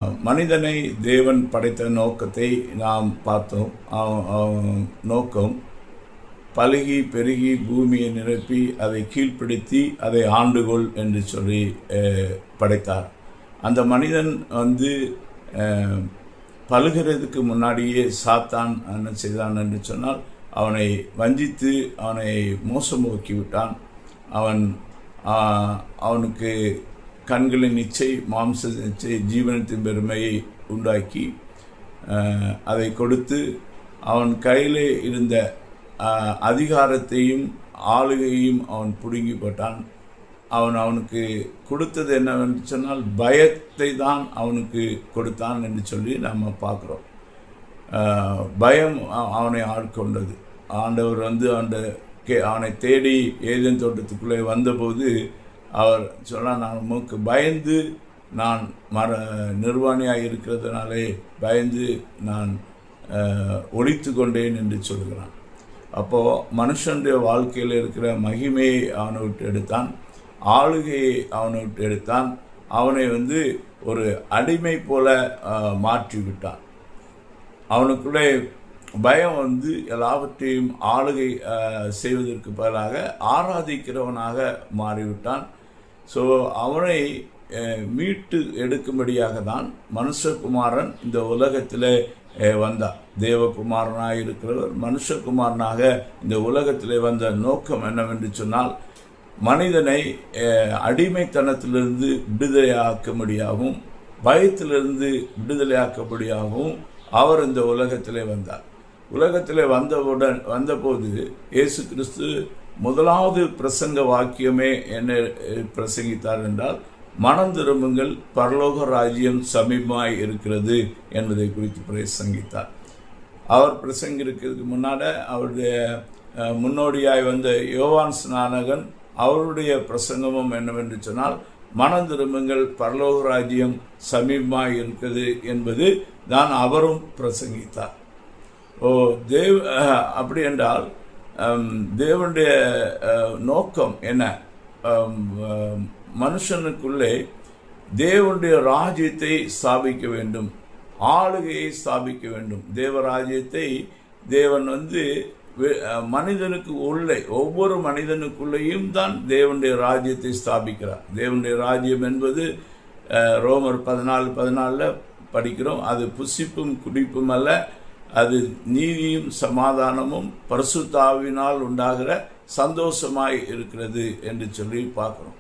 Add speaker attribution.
Speaker 1: மனிதனை தேவன் படைத்த நோக்கத்தை நாம் பார்த்தோம். நோக்கம் பலுகி பெருகி பூமியை நிரப்பி அதை கீழ்ப்படுத்தி அதை ஆண்டுகொள் என்று சொல்லி படைத்தார். அந்த மனிதன் பழுகிறதுக்கு முன்னாடியே சாத்தான் என்ன செய்தான் என்று சொன்னால், அவனை வஞ்சித்து அவனை மோசமாக்கி விட்டான். அவனுக்கு கண்களின் இச்சை, மாம்ச இச்சை, ஜீவனத்தின் பெருமையை உண்டாக்கி அதை கொடுத்து அவன் கையிலே இருந்த அதிகாரத்தையும் ஆளுகையும் அவன் பிடுங்கி போட்டான். அவனுக்கு கொடுத்தது என்னவென்று சொன்னால் பயத்தை தான் அவனுக்கு கொடுத்தான் என்று சொல்லி நம்ம பார்க்குறோம். பயம் அவனை ஆட்கொண்டது. ஆண்டவர் அவனை தேடி ஏதேன் தோட்டத்துக்குள்ளே வந்தபோது அவர் சொன்னார், நான் உமக்கு பயந்து நான் நிர்வாணியாக இருக்கிறதுனாலே பயந்து நான் ஒழித்து கொண்டேன் என்று சொல்கிறான். அப்போது மனுஷனுடைய வாழ்க்கையில் இருக்கிற மகிமையை அவனை விட்டு எடுத்தான், ஆளுகையை அவனை விட்டு எடுத்தான், அவனை ஒரு அடிமை போல மாற்றிவிட்டான். அவனுக்குள்ளே பயம் எல்லாவற்றையும் ஆளுகை செய்வதற்கு பதிலாக ஆராதிக்கிறவனாக மாறிவிட்டான். ஸோ அவனை மீட்டு எடுக்கும்படியாக தான் மனுஷகுமாரன் இந்த உலகத்தில் வந்தார். தேவகுமாரனாக இருக்கிறவர் மனுஷகுமாரனாக இந்த உலகத்தில் வந்த நோக்கம் என்னவென்று சொன்னால், மனிதனை அடிமைத்தனத்திலிருந்து விடுதலையாக்கும்படியாகவும் பயத்திலிருந்து விடுதலையாக்கும்படியாகவும் அவர் இந்த உலகத்திலே வந்தார். உலகத்திலே வந்தபோது இயேசு கிறிஸ்து முதலாவது பிரசங்க வாக்கியமே என்ன பிரசங்கித்தார் என்றால், மனம் திரும்புங்கள், பரலோக ராஜ்யம் சமீபமாய் இருக்கிறது என்பதை குறித்து பிரசங்கித்தார். அவர் பிரசங்கிக்கிறதுக்கு முன்னாட அவருடைய முன்னோடியாய் வந்த யோவான் ஸ்நானகன் அவருடைய பிரசங்கமும் என்னவென்று சொன்னால், மனம் திரும்புங்கள், பரலோக ராஜ்யம் சமீபமாய் இருக்கிறது என்பது தான் அவரும் பிரசங்கித்தார். அப்படி என்றால் தேவனுடைய நோக்கம் என்ன? மனுஷனுக்குள்ளே தேவனுடைய ராஜ்யத்தை ஸ்தாபிக்க வேண்டும், ஆளுகையை ஸ்தாபிக்க வேண்டும். தேவராஜ்யத்தை தேவன் மனிதனுக்கு உள்ளே, ஒவ்வொரு மனிதனுக்குள்ளேயும் தான் தேவனுடைய ராஜ்யத்தை ஸ்தாபிக்கிறார். தேவனுடைய ராஜ்யம் என்பது ரோமர் 14:14 படிக்கிறோம். அது புசிப்பும் குடிப்பும் அல்ல, அது நீதியும் சமாதானமும் பரிசுத்த ஆவியினால் உண்டாகிற சந்தோஷமாய் இருக்கிறது என்று சொல்லி பார்க்குறோம்.